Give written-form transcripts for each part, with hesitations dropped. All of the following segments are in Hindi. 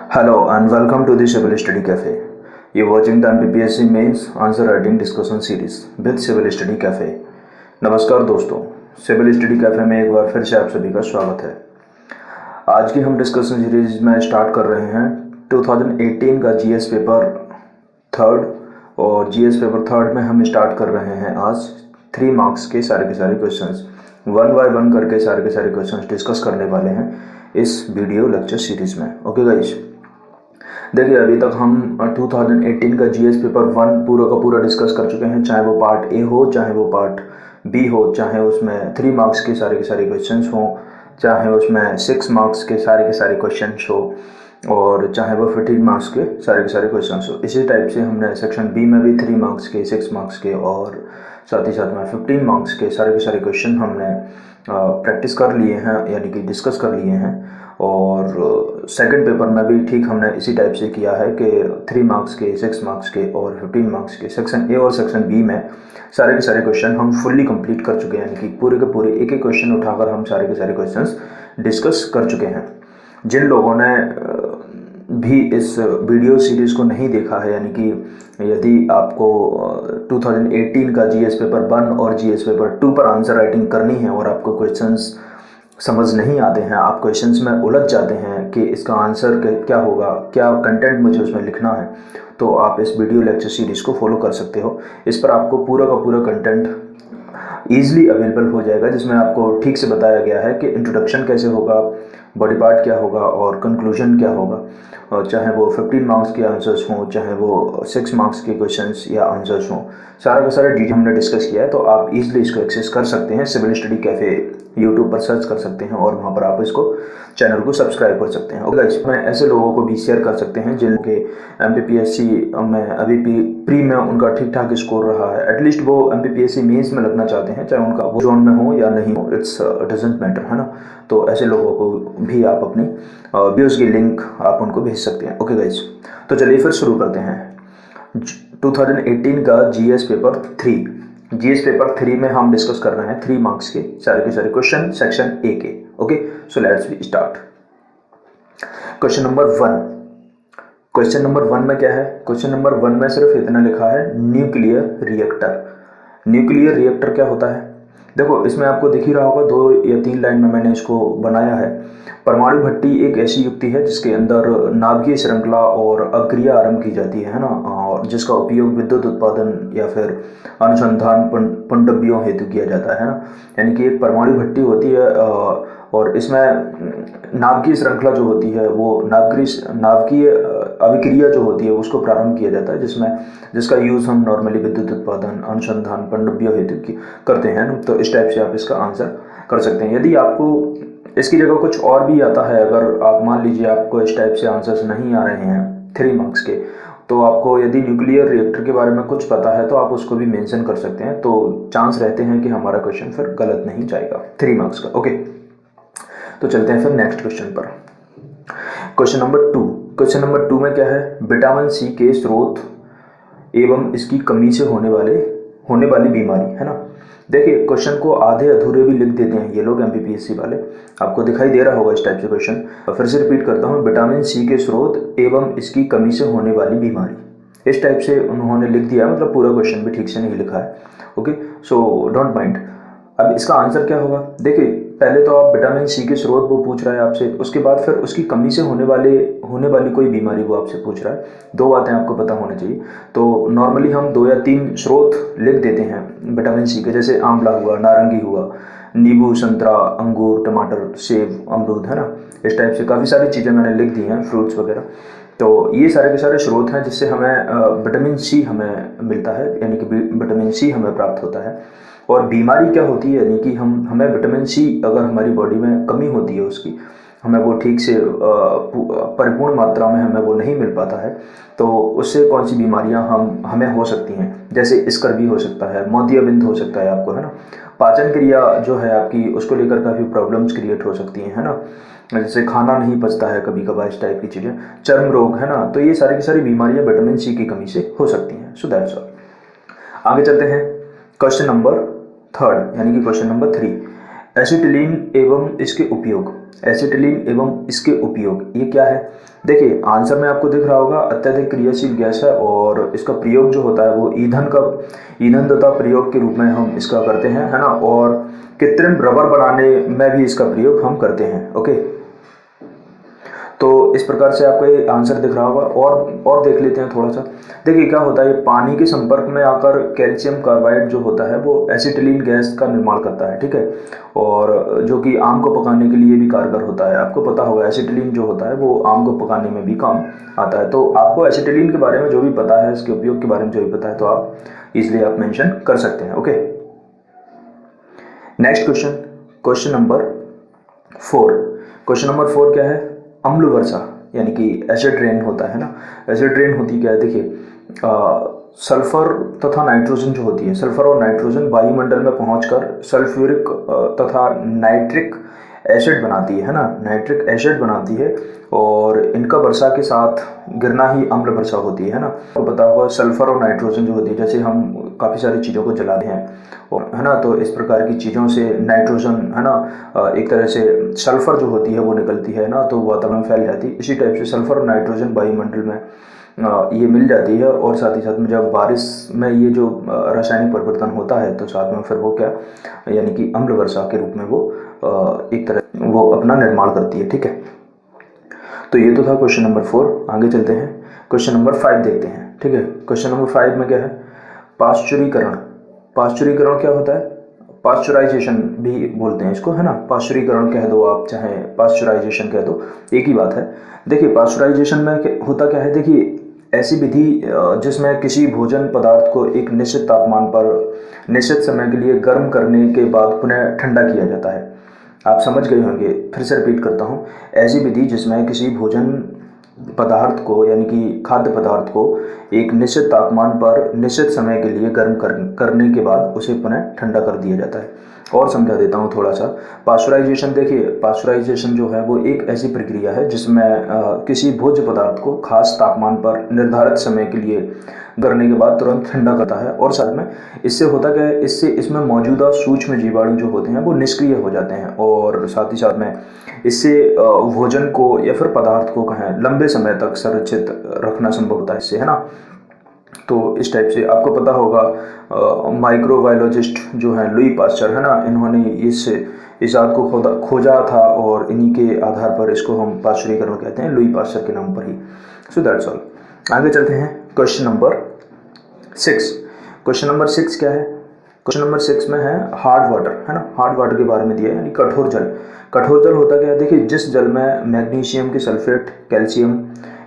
Hello and welcome to the Civil Study Cafe. You're watching the MPPSC Mains Answer Writing Discussion Series with Civil Study Cafe. नमस्कार दोस्तों, सिविल स्टडी कैफे में एक बार फिर से आप सभी का स्वागत है। आज की हम डिस्कशन सीरीज में स्टार्ट कर रहे हैं 2018 का जीएस पेपर थर्ड, और जीएस पेपर थर्ड में हम स्टार्ट कर रहे हैं आज 3 मार्क्स के सारे क्वेश्चंस, 1 बाय 1 करके सारे के सारे क्वेश्चंस डिस्कस करने वाले हैं इस वीडियो लेक्चर सीरीज में। ओके गाइस, देखिए अभी तक हम 2018 का जीएस पेपर 1 पूरा का पूरा डिस्कस कर चुके हैं, चाहे वो पार्ट ए हो, चाहे वो पार्ट बी हो, चाहे उसमें 3 मार्क्स के सारे क्वेश्चंस हो, चाहे उसमें 6 मार्क्स के सारे क्वेश्चंस हो, और चाहे वो 15 मार्क्स के सारे क्वेश्चंस हो। इसी टाइप से हमने सेक्शन बी में भी 3 मार्क्स के, 6 मार्क्स के और साथ ही साथ में 15 मार्क्स के सारे क्वेश्चन हमने प्रैक्टिस कर लिए हैं, यानी कि डिस्कस कर लिए हैं। और सेकंड पेपर में भी ठीक हमने इसी टाइप से किया है कि 3 मार्क्स के, 6 मार्क्स के और 15 मार्क्स के सेक्शन ए और सेक्शन बी में सारे के सारे क्वेश्चन हम फुल्ली कंप्लीट कर चुके हैं, यानी कि पूरे के पूरे एक एक क्वेश्चन उठाकर हम सारे के सारे क्वेश्चंस डिस्कस कर चुके हैं। जिन लोगों ने भी इस वीडियो सीरीज़ को नहीं देखा है, यानी कि यदि आपको 2018 का जीएस पेपर 1 और जीएस पेपर 2 पर आंसर राइटिंग करनी है और आपको क्वेश्चंस समझ नहीं आते हैं, आप क्वेश्चंस में उलझ जाते हैं कि इसका आंसर क्या होगा, क्या कंटेंट मुझे उसमें लिखना है, तो आप इस वीडियो लेक्चर सीरीज़ को फॉलो कर सकते हो। इस पर आपको पूरा का पूरा कंटेंट ईजिली अवेलेबल हो जाएगा, जिसमें आपको ठीक से बताया गया है कि इंट्रोडक्शन कैसे होगा, बॉडी पार्ट क्या होगा और कंक्लूजन क्या होगा, और चाहे वो 15 मार्क्स के आंसर्स हों, चाहे वो 6 मार्क्स के क्वेश्चंस या आंसर्स हों, सारा का सारा डिटेल हमने डिस्कस किया है। तो आप इजीली इसको एक्सेस कर सकते हैं, सिविल स्टडी कैफ़े यूट्यूब पर सर्च कर सकते हैं और वहाँ पर आप इसको चैनल को सब्सक्राइब कर सकते हैं। और इसमें ऐसे लोगों को भी शेयर कर सकते हैं जिनके MPPSC में अभी प्री में उनका ठीक ठाक स्कोर रहा है, एटलीस्ट वो MPPSC मेंस में लगना चाहते हैं, चाहे उनका वो जोन में हो या नहीं हो, इट्स डजेंट मैटर, है ना। तो ऐसे लोगों को भी आप अपनी वीडियोज़ की लिंक आप उनको भेज सकते हैं। ओके गाइज, तो चलिए फिर शुरू करते हैं 2018 का जीएस पेपर 3। जीएस पेपर 3 में हम डिस्कस कर रहे हैं 3 मार्क्स के सारे क्वेश्चन सेक्शन ए के। Okay, so let's be start. Question number 1। Question number 1 में क्या है? क्वेश्चन नंबर 1 में सिर्फ इतना लिखा है न्यूक्लियर रिएक्टर। न्यूक्लियर रिएक्टर क्या होता है? देखो इसमें आपको दिख ही रहा होगा, 2 या 3 लाइन में मैंने इसको बनाया है। परमाणु भट्टी एक ऐसी युक्ति है जिसके अंदर नाभिकीय श्रृंखला और अक्रिया आरंभ की जाती है ना, और जिसका उपयोग विद्युत उत्पादन या फिर अनुसंधान पनडुब्बियों हेतु किया जाता है ना। यानी कि एक परमाणु भट्टी होती है और इसमें नाभिकीय श्रृंखला जो होती है वो नाभिकीय अभिक्रिया जो होती है उसको प्रारंभ किया जाता है, जिसका यूज़ हम नॉर्मली विद्युत उत्पादन, अनुसंधान, पनडुब्बियों हेतु करते हैं। तो इस टाइप से आप इसका आंसर कर सकते हैं। यदि आपको इसकी जगह कुछ और भी आता है, अगर आप मान लीजिए आपको इस टाइप से आंसर्स नहीं आ रहे हैं 3 मार्क्स के, तो आपको यदि न्यूक्लियर रिएक्टर के बारे में कुछ पता है तो आप उसको भी मेंशन कर सकते हैं, तो चांस रहते हैं कि हमारा क्वेश्चन फिर गलत नहीं जाएगा 3 मार्क्स का। ओके, तो चलते हैं फिर नेक्स्ट क्वेश्चन पर। Question number 2। क्वेश्चन नंबर 2 में क्या है? विटामिन सी के स्रोत एवं इसकी कमी से होने वाली बीमारी, है ना। देखिए क्वेश्चन को आधे अधूरे भी लिख देते हैं ये लोग MPPSC वाले, आपको दिखाई दे रहा होगा इस टाइप से क्वेश्चन। फिर से रिपीट करता हूँ, विटामिन सी के स्रोत एवं इसकी कमी से होने वाली बीमारी, इस टाइप से उन्होंने लिख दिया, मतलब पूरा क्वेश्चन भी ठीक से नहीं लिखा है। Okay, so don't mind. अब इसका आंसर क्या होगा? देखिए पहले तो आप विटामिन सी के स्रोत वो पूछ रहा है आपसे, उसके बाद फिर उसकी कमी से होने वाली कोई बीमारी वो आपसे पूछ रहा है। 2 बातें आपको पता होनी चाहिए। तो नॉर्मली हम 2 या 3 स्रोत लिख देते हैं विटामिन सी के, जैसे आंवला हुआ, नारंगी हुआ, नींबू, संतरा, अंगूर, टमाटर, सेब, अमरूद, है ना। इस टाइप से काफ़ी सारी चीज़ें मैंने लिख दी हैं, फ्रूट्स वगैरह। तो ये सारे के सारे स्रोत हैं जिससे हमें विटामिन सी हमें मिलता है, यानी कि विटामिन सी हमें प्राप्त होता है। और बीमारी क्या होती है, यानी कि हमें विटामिन सी अगर हमारी बॉडी में कमी होती है, उसकी हमें वो ठीक से परिपूर्ण मात्रा में हमें वो नहीं मिल पाता है, तो उससे कौन सी बीमारियां हमें हो सकती हैं। जैसे स्कर्वी हो सकता है, मोतियाबिंद हो सकता है आपको, है ना। पाचन क्रिया जो है आपकी, उसको लेकर काफ़ी प्रॉब्लम्स क्रिएट हो सकती हैं, है ना। जैसे खाना नहीं पचता है कभी कभार, इस टाइप की चीज़ें, चर्म रोग, है ना। तो ये सारी की सारी बीमारियां विटामिन सी की कमी से हो सकती हैं। So that's all. आगे चलते हैं क्वेश्चन नंबर 3, यानी कि क्वेश्चन नंबर 3। एसिटिलीन एवं इसके उपयोग, एसिटिलीन एवं इसके उपयोग, ये क्या है? देखिए आंसर में आपको दिख रहा होगा, अत्यधिक क्रियाशील गैस है और इसका प्रयोग जो होता है वो ईंधन तथा प्रयोग के रूप में हम इसका करते हैं, है ना। और कृत्रिम रबर बनाने में भी इसका प्रयोग हम करते हैं। ओके, तो इस प्रकार से आपको ये आंसर दिख रहा होगा। और देख लेते हैं थोड़ा सा। देखिए क्या होता है, पानी के संपर्क में आकर कैल्शियम कार्बाइड जो होता है वो एसिटिलीन गैस का निर्माण करता है, ठीक है। और जो कि आम को पकाने के लिए भी कारगर होता है। आपको पता होगा एसिटिलीन जो होता है वो आम को पकाने में भी काम आता है। तो आपको एसिटिलीन के बारे में जो भी पता है, इसके उपयोग के बारे में जो भी पता है, तो आप इसलिए आप मेंशन कर सकते हैं। Okay, next question, question number 4। Question number 4 क्या है? अम्ल वर्षा यानी कि एसिड रेन होता है ना। एसिड रेन होती क्या है? देखिए सल्फर तथा नाइट्रोजन जो होती है, सल्फर और नाइट्रोजन वायुमंडल में पहुंचकर सल्फ्यूरिक तथा नाइट्रिक एसिड बनाती है ना, नाइट्रिक एसिड बनाती है। और इनका वर्षा के साथ गिरना ही अम्ल वर्षा होती है ना। आपको पता होगा सल्फर और नाइट्रोजन जो होती है, जैसे हम काफ़ी सारी चीज़ों को जलाते हैं और है ना, तो इस प्रकार की चीज़ों से नाइट्रोजन है ना, एक तरह से सल्फर जो होती है वो निकलती है ना, तो वातावरण में फैल जाती है। इसी टाइप से सल्फर और नाइट्रोजन वायुमंडल में ये मिल जाती है और साथ ही साथ में जब बारिश में ये जो रासायनिक परिवर्तन होता है तो साथ में फिर वो क्या, यानी कि अम्ल वर्षा के रूप में वो एक तरह वो अपना निर्माण करती है, ठीक है। तो ये तो था क्वेश्चन नंबर 4। आगे चलते हैं, क्वेश्चन नंबर 5 देखते हैं, ठीक है। क्वेश्चन नंबर 5 में क्या है? पाश्चुरीकरण। पाश्चुरीकरण क्या होता है? पाश्चराइजेशन भी बोलते हैं इसको, है ना। पाश्चुरीकरण कह दो आप, चाहे पाश्चराइजेशन कह दो, एक ही बात है। देखिए पाश्चराइजेशन में होता क्या है? देखिए ऐसी विधि जिसमें किसी भोजन पदार्थ को एक निश्चित तापमान पर निश्चित समय के लिए गर्म करने के बाद पुनः ठंडा किया जाता है। आप समझ गए होंगे, फिर से रिपीट करता हूँ। ऐसी विधि जिसमें किसी भोजन पदार्थ को यानी कि खाद्य पदार्थ को एक निश्चित तापमान पर निश्चित समय के लिए गर्म करने के बाद उसे पुनः ठंडा कर दिया जाता है। और समझा देता हूँ थोड़ा सा। पाश्चराइजेशन, देखिए पाश्चराइजेशन जो है वो एक ऐसी प्रक्रिया है जिसमें किसी भोज्य पदार्थ को खास तापमान पर निर्धारित समय के लिए करने के बाद तुरंत ठंडा करता है। और साथ में इससे होता क्या है, इससे इसमें मौजूदा सूक्ष्म जीवाणु जो होते हैं वो निष्क्रिय हो जाते हैं और साथ ही साथ में इससे भोजन को या फिर पदार्थ को कहें लंबे समय तक संरक्षित रखना संभव होता है इससे, है ना। तो इस टाइप से आपको पता होगा माइक्रोबायोलॉजिस्ट जो हैं लुई पास्चर, है ना, इन्होंने इस इजाद को खोजा था और इन्हीं के आधार पर इसको हम पाश्चुरीकरण कहते हैं, लुई पास्चर के नाम पर ही। So that's all. आगे चलते हैं क्वेश्चन नंबर 6। क्वेश्चन नंबर 6 क्या है? क्वेश्चन नंबर 6 में है हार्ड वाटर, है ना। हार्ड वाटर के बारे में दिया है, यानी कठोर जल। कठोर जल होता क्या है? देखिए जिस जल में मैग्नीशियम के सल्फेट, कैल्शियम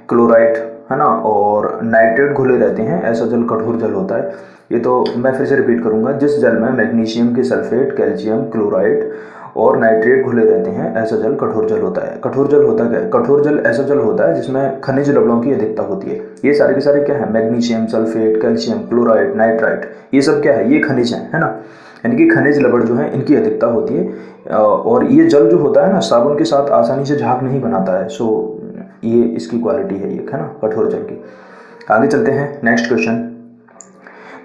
क्लोराइड, है ना, और नाइट्रेट घुले रहते हैं, ऐसा जल कठोर जल होता है। ये तो मैं फिर से रिपीट करूंगा, जिस जल में मैग्नीशियम के सल्फेट, कैल्शियम क्लोराइड और नाइट्रेट घुले रहते हैं, ऐसा जल कठोर जल होता है। कठोर जल होता क्या है? कठोर जल ऐसा जल होता है जिसमें खनिज लवणों की अधिकता होती है। ये सारे के सारे क्या है? Magnesium, sulphate, calcium, chloride, nitrite, ये सब क्या है? ये खनिज है ना। यानी कि खनिज लवण जो है इनकी अधिकता होती है। और ये जल जो होता है ना, साबुन के साथ आसानी से झाग नहीं बनाता है। सो ये इसकी क्वालिटी है, ये है ना, कठोर जल की। आगे चलते हैं next question,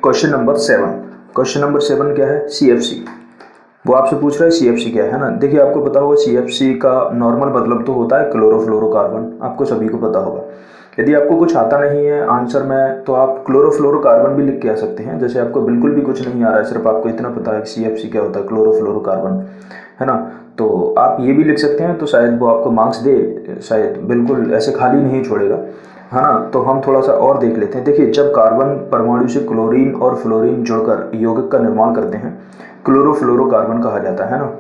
question number 7। Question number 7 क्या है? CFC। वो आपसे पूछ रहा है CFC क्या है ना। देखिए आपको पता होगा CFC का नॉर्मल मतलब तो होता है क्लोरोफ्लोरोकार्बन, आपको सभी को पता होगा। यदि आपको कुछ आता नहीं है आंसर में तो आप क्लोरोफ्लोरोकार्बन भी लिख के आ सकते हैं। जैसे आपको बिल्कुल भी कुछ नहीं आ रहा है, सिर्फ आपको इतना पता है कि CFC क्या होता है, क्लोरोफ्लोरोकार्बन, है ना, तो आप ये भी लिख सकते हैं। तो शायद वो आपको मार्क्स दे, शायद बिल्कुल ऐसे खाली नहीं छोड़ेगा, है ना। तो हम थोड़ा सा और देख लेते हैं। देखिए जब कार्बन परमाणु से क्लोरीन और फ्लोरीन जुड़कर यौगिक का निर्माण करते हैं, क्लोरोफ्लोरोकार्बन कहा जाता है ना।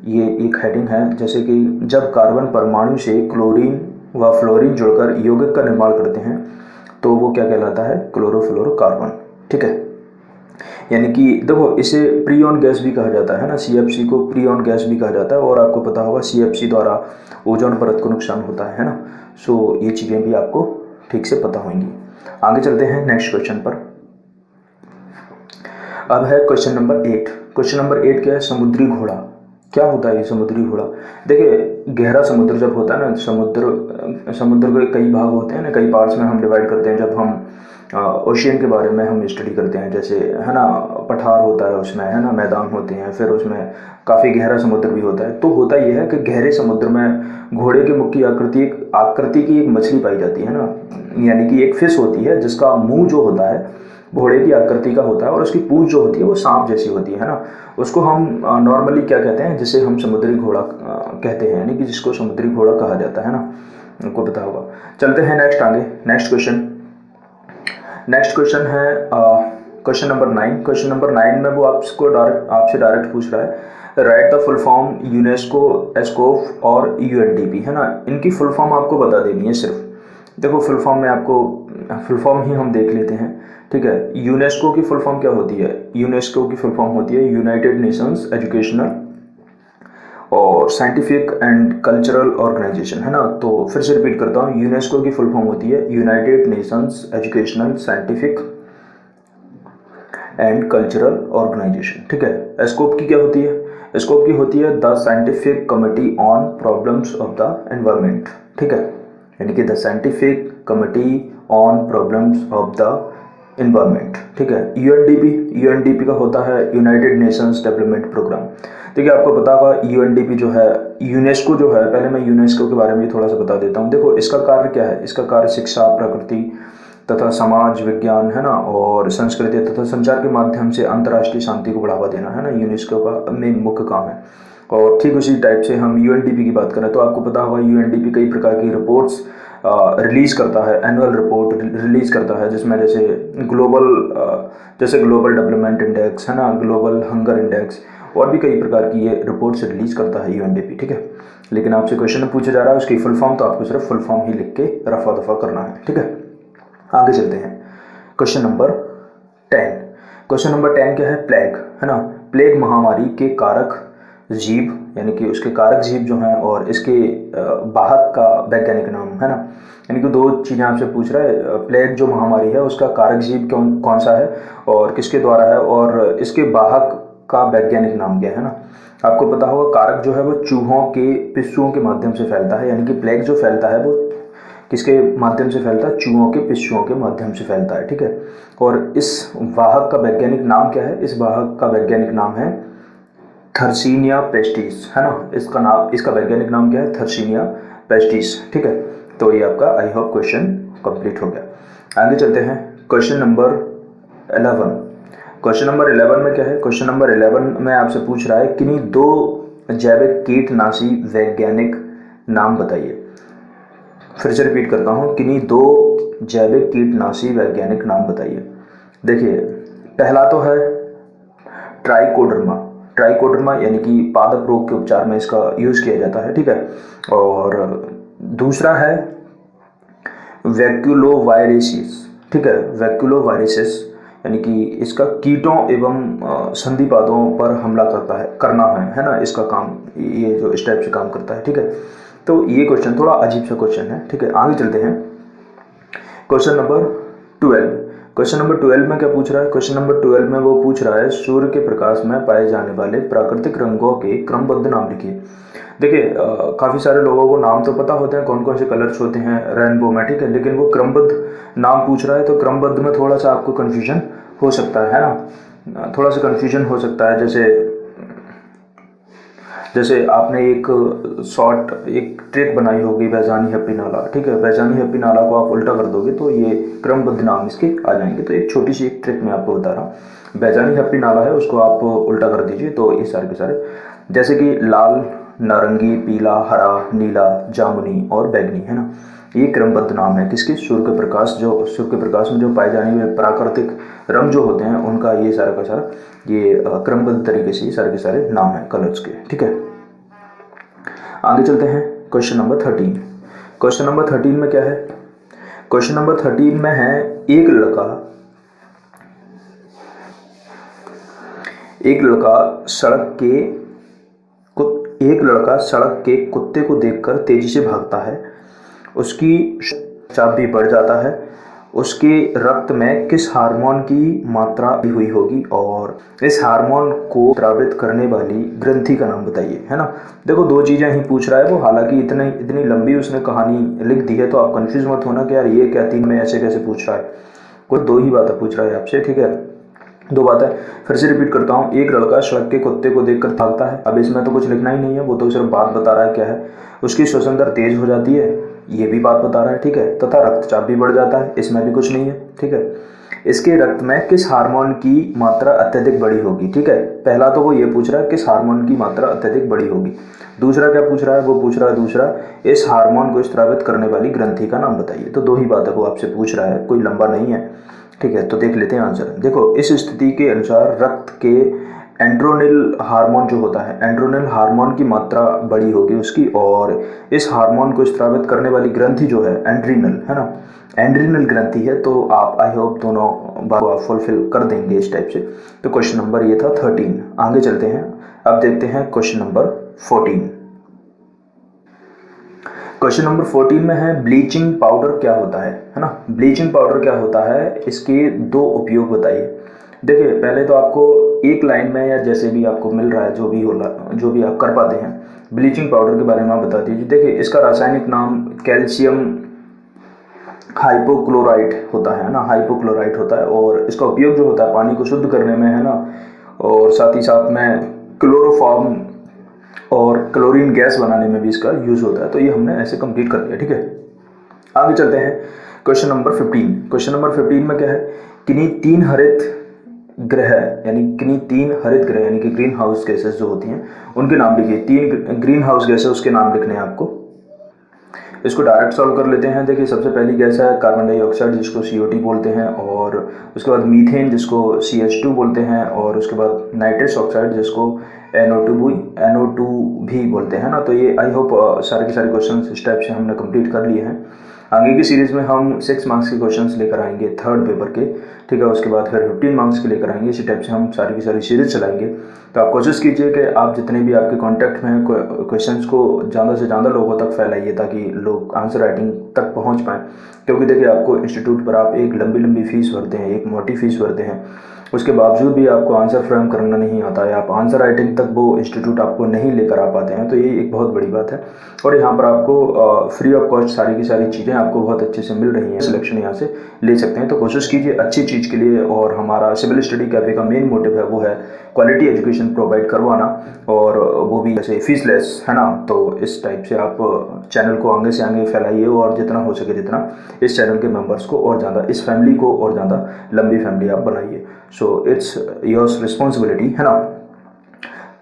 ये एक हेडिंग है, जैसे कि जब कार्बन परमाणु से क्लोरीन व फ्लोरीन जुड़कर यौगिक का निर्माण करते हैं तो वो क्या कहलाता है? क्लोरोफ्लोरोकार्बन, ठीक है। यानी कि देखो इसे प्रियॉन गैस भी कहा जाता है ना, CFC को प्रियॉन गैस भी कहा जाता है। और आपको पता होगा CFC द्वारा ओजोन परत को नुकसान होता है ना। सो ये चीज़ें भी आपको ठीक से पता होंगी। आगे चलते हैं नेक्स्ट क्वेश्चन पर। अब है क्वेश्चन नंबर 8। क्वेश्चन नंबर 8 क्या है? समुद्री घोड़ा। क्या होता है ये समुद्री घोड़ा? देखिए, गहरा समुद्र जब होता है ना, समुद्र के कई भाग होते हैं ना, कई पार्ट्स में हम डिवाइड करते हैं। जब हम ओशियन के बारे में हम स्टडी करते हैं, जैसे है ना, पठार होता है उसमें, है ना, मैदान होते हैं, फिर उसमें काफ़ी गहरा समुद्र भी होता है। तो होता यह है कि गहरे समुद्र में घोड़े के मुख की आकृति की एक मछली पाई जाती है ना, यानी कि एक फिश होती है जिसका मुंह जो होता है घोड़े की आकृति का होता है, और उसकी पूंछ जो होती है वो सांप जैसी होती है ना। उसको हम नॉर्मली क्या कहते हैं, जिसे हम समुद्री घोड़ा कहते हैं, यानी कि जिसको समुद्री घोड़ा कहा जाता है ना, आपको पता होगा। चलते हैं नेक्स्ट, आगे नेक्स्ट क्वेश्चन है क्वेश्चन नंबर 9। क्वेश्चन नंबर 9 में वो आपसे डायरेक्ट पूछ रहा है, right the full form UNESCO, ESCAP और यूएनडीपी, है ना। इनकी फुल फॉर्म आपको बता देनी है सिर्फ। देखो, फुल फॉर्म ही हम देख लेते हैं, ठीक है। यूनेस्को की फुल फॉर्म क्या होती है? यूनेस्को की फुल फॉर्म होती है यूनाइटेड नेशंस एजुकेशनल और साइंटिफिक एंड कल्चरल ऑर्गेनाइजेशन, है ना। तो फिर से रिपीट करता हूँ, यूनेस्को की फुल फॉर्म होती है United Nations educational, scientific and cultural organization, ठीक है। एस्कोप की क्या होती है? एस्कोप की होती है the scientific committee on problems of the environment, ठीक है, यानी कि the scientific committee on problems of the environment, ठीक है। यूएनडीपी का होता है यूनाइटेड नेशंस डेवलपमेंट प्रोग्राम। देखिए, आपको पता होगा यूएनडीपी जो है, यूनेस्को जो है, पहले मैं यूनेस्को के बारे में थोड़ा सा बता देता हूँ। देखो, इसका कार्य क्या है? इसका कार्य शिक्षा, प्रकृति तथा समाज विज्ञान, है ना, और संस्कृति तथा संचार के माध्यम से अंतर्राष्ट्रीय शांति को बढ़ावा देना, है ना, यूनेस्को का मेन मुख्य काम है। और ठीक उसी टाइप से हम यूएनडीपी की बात करें तो आपको पता होगा यूएनडीपी कई प्रकार की रिपोर्ट्स रिलीज़ करता है, एनुअल रिपोर्ट रिलीज़ करता है, जिसमें जैसे ग्लोबल डेवलपमेंट इंडेक्स, है ना, ग्लोबल हंगर इंडेक्स, और भी कई प्रकार की ये रिपोर्ट्स रिलीज़ करता है यूएनडीपी, ठीक है। लेकिन आपसे क्वेश्चन पूछा जा रहा है उसकी फुल फॉर्म, तो आपको सिर्फ फुल फॉर्म ही लिख के रफा दफा करना है, ठीक है। आगे चलते हैं, क्वेश्चन नंबर 10। क्वेश्चन नंबर 10 क्या है? प्लेग, है ना। प्लेग महामारी के कारक जीव, यानी कि उसके कारक जीव जो हैं, और इसके वाहक का वैज्ञानिक नाम, है ना। यानी कि दो चीज़ें आपसे पूछ रहा है, प्लेग जो महामारी है उसका कारक जीव कौन सा है और किसके द्वारा है, और इसके वाहक का वैज्ञानिक नाम क्या है ना। आपको पता होगा कारक जो है वो चूहों के पिस्सुओं के माध्यम से फैलता है, यानी कि प्लेग जो फैलता है वो किसके माध्यम से फैलता है? चूहों के पिस्सुओं के माध्यम से फैलता है, ठीक है। और इस वाहक का वैज्ञानिक नाम क्या है? इस वाहक का वैज्ञानिक नाम है थर्सीनिया पेस्टिस, है ना। इसका वैज्ञानिक नाम क्या है? थर्सीनिया पेस्टिस, ठीक है। तो ये आपका आई होप क्वेश्चन कंप्लीट हो गया। आगे चलते हैं, क्वेश्चन नंबर 11। क्वेश्चन नंबर 11 में क्या है? क्वेश्चन नंबर 11 में आपसे पूछ रहा है, किन्हीं दो जैविक कीटनाशी वैज्ञानिक नाम बताइए। फिर से रिपीट करता हूँ, किन्हीं दो जैविक कीटनाशी वैज्ञानिक नाम बताइए। देखिए, पहला तो है ट्राइकोडर्मा, यानी कि पादप रोग के उपचार में इसका यूज़ किया जाता है, ठीक है। और दूसरा है वैक्यूलोवायरेसिस, ठीक है, वैक्यूलोवायरेसिस, यानी कि इसका कीटों एवं संधिपादों पर हमला करना है ना, इसका काम, ये जो इस टाइप से काम करता है, ठीक है। तो ये क्वेश्चन थोड़ा अजीब सा क्वेश्चन है, ठीक है। आगे चलते हैं, क्वेश्चन नंबर 12। क्वेश्चन नंबर 12 में क्या पूछ रहा है? क्वेश्चन नंबर 12 में वो पूछ रहा है, सूर्य के प्रकाश में पाए जाने वाले प्राकृतिक रंगों के क्रमबद्ध नाम लिखिए। देखिए, काफ़ी सारे लोगों को नाम तो पता होते हैं कौन कौन से कलर्स होते हैं रेनबो में, ठीक है, लेकिन वो क्रमबद्ध नाम पूछ रहा है, तो क्रमबद्ध में थोड़ा सा आपको कन्फ्यूजन हो सकता है ना, थोड़ा सा कन्फ्यूजन हो सकता है। जैसे आपने एक ट्रिक बनाई होगी, वैजानी हैप्पी नाला, ठीक है, वैजानी हैप्पी नाला को आप उल्टा कर दोगे तो ये क्रमबद्ध नाम इसके आ जाएंगे। तो एक छोटी सी एक ट्रिक मैं आपको बता रहा हूँ, वैजानी हैप्पी नाला है उसको आप उल्टा कर दीजिए, तो ये सारे के सारे, जैसे कि लाल, नारंगी, पीला, हरा, नीला, जामुनी और बैगनी, है ना, ये क्रमबद्ध नाम है किसके? सूर्य के प्रकाश में जो पाए जाने वाले प्राकृतिक रंग जो होते हैं उनका ये सारा का सारा ये क्रमबद्ध तरीके से सारे के सारे नाम है कलर्स के, ठीक है। आगे चलते हैं, क्वेश्चन नंबर 13। क्वेश्चन नंबर 13 में क्या है? क्वेश्चन नंबर 13 में है, एक लड़का सड़क के कुत्ते को देखकर तेजी से भागता है, उसकी चाप भी बढ़ जाता है उसके रक्त में किस हार्मोन की मात्रा हुई होगी और इस हार्मोन को स्रावित करने वाली ग्रंथि का नाम बताइए, है ना। देखो दो चीज़ें ही पूछ रहा है वो, हालांकि इतनी लंबी उसने कहानी लिख दी है, तो आप कंफ्यूज मत होना कि यार ये क्या तीन में ऐसे कैसे पूछ रहा है। कोई दो ही बातें पूछ रहा है आपसे, ठीक है। दो बातें फिर से रिपीट करता हूँ। एक लड़का सड़क के कुत्ते को देखकर भागता है। अब इसमें तो कुछ लिखना ही नहीं है, वो तो सिर्फ बात बता रहा है क्या है। उसकी श्वसन दर तेज हो जाती है, ये भी बात बता रहा है, ठीक है। तथा रक्तचाप भी बढ़ जाता है, इसमें भी कुछ नहीं है, ठीक है। इसके रक्त में किस हार्मोन की मात्रा अत्यधिक बड़ी होगी, ठीक है। पहला तो वो ये पूछ रहा है किस हार्मोन की मात्रा अत्यधिक बड़ी होगी। दूसरा क्या पूछ रहा है, वो पूछ रहा है दूसरा इस हार्मोन को स्रावित करने वाली ग्रंथि का नाम बताइए। तो दो ही बात है वो आपसे पूछ रहा है, कोई लंबा नहीं है, ठीक है। तो देख लेते हैं आंसर। देखो इस स्थिति के अनुसार रक्त के एंड्रोनिल हार्मोन जो होता है, एंड्रोनिल हार्मोन की मात्रा बड़ी होगी उसकी, और इस हार्मोन को स्रावित करने वाली ग्रंथि जो है एंड्रीनल, है ना, एंड्रीनल ग्रंथि है। तो आप आई होप दोनों बात को आप फुलफिल कर देंगे इस टाइप से। तो क्वेश्चन नंबर ये था 13। आगे चलते हैं, अब देखते हैं क्वेश्चन नंबर 14। क्वेश्चन नंबर 14 में है ब्लीचिंग पाउडर क्या होता है ना। ब्लीचिंग पाउडर क्या होता है, इसके दो उपयोग बताइए। देखिए पहले तो आपको एक लाइन में या जैसे भी आपको मिल रहा है, जो भी आप कर पाते हैं, ब्लीचिंग पाउडर के बारे में आप बता दीजिए। देखिए इसका रासायनिक नाम कैल्शियम हाइपोक्लोराइट होता है ना, हाइपोक्लोराइट होता है। और इसका उपयोग जो होता है पानी को शुद्ध करने में, है ना, और साथ ही साथ में क्लोरोफॉर्म और क्लोरीन गैस बनाने में भी इसका यूज होता है। तो ये हमने ऐसे कंप्लीट कर दिया, ठीक है। आगे चलते हैं क्वेश्चन नंबर 15। क्वेश्चन नंबर 15 में क्या है, किन्हीं तीन हरित ग्रह यानी कि ग्रीन हाउस गैसेस जो होती हैं उनके नाम लिखिए। तीन ग्रीन हाउस गैसेस, उसके नाम लिखने हैं आपको। इसको डायरेक्ट सॉल्व कर लेते हैं। देखिए सबसे पहली गैस है कार्बन डाइऑक्साइड, जिसको CO2 बोलते हैं, और उसके बाद मीथेन, जिसको CH2 बोलते हैं, और उसके बाद नाइट्रस ऑक्साइड, जिसको NO2 भी बोलते हैं ना। तो ये आई होप सारे के सारे क्वेश्चन इस टाइप से हमने कंप्लीट कर लिए हैं। आगे की सीरीज़ में हम 6 मार्क्स के क्वेश्चंस लेकर आएंगे थर्ड पेपर के, ठीक है। उसके बाद फिर 15 मार्क्स के लेकर आएंगे। इसी टाइप से हम सारी की सारी सीरीज चलाएंगे। तो आप कोशिश कीजिए कि आप जितने भी आपके कांटेक्ट में हैं क्वेश्चंस को ज़्यादा से ज़्यादा लोगों तक फैलाइए, ताकि लोग आंसर राइटिंग तक पहुंच पाएँ। क्योंकि देखिए आपको इंस्टीट्यूट पर आप एक लंबी फीस भरते हैं, एक मोटी फीस भरते हैं, उसके बावजूद भी आपको आंसर फ्रेम करना नहीं आता है, आप आंसर राइटिंग तक वो इंस्टीट्यूट आपको नहीं लेकर आ पाते हैं। तो ये एक बहुत बड़ी बात है। और यहाँ पर आपको फ्री ऑफ कॉस्ट सारी की सारी चीज़ें आपको बहुत अच्छे से मिल रही हैं, सिलेक्शन यहाँ से ले सकते हैं। तो कोशिश कीजिए अच्छी चीज़ के लिए। और हमारा सिविल स्टडी कैफे का मेन मोटिव है वो है क्वालिटी एजुकेशन प्रोवाइड करवाना, और वो भी जैसे फीसलेस, है ना। तो इस टाइप से आप चैनल को आगे से आगे फैलाइए, और जितना हो सके जितना इस चैनल के मेंबर्स को और ज़्यादा, इस फैमिली को और ज़्यादा लंबी फैमिली आप बनाइए। सो इट्स योर्स रिस्पॉन्सिबिलिटी, है ना।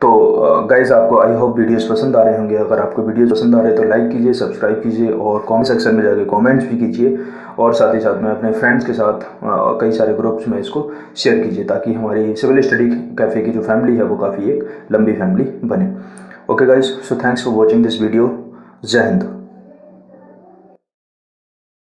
तो गाइज आपको आई होप वीडियोस पसंद आ रहे होंगे। अगर आपको वीडियोस पसंद आ रहे हैं तो लाइक कीजिए, सब्सक्राइब कीजिए, और कमेंट सेक्शन में जाके कमेंट्स भी कीजिए। और साथ ही साथ में अपने फ्रेंड्स के साथ कई सारे ग्रुप्स में इसको शेयर कीजिए, ताकि हमारी सिविल स्टडी कैफ़े की जो फैमिली है वो काफ़ी एक लंबी फैमिली बने। Okay guys, so thanks for watching this video. जय हिंद।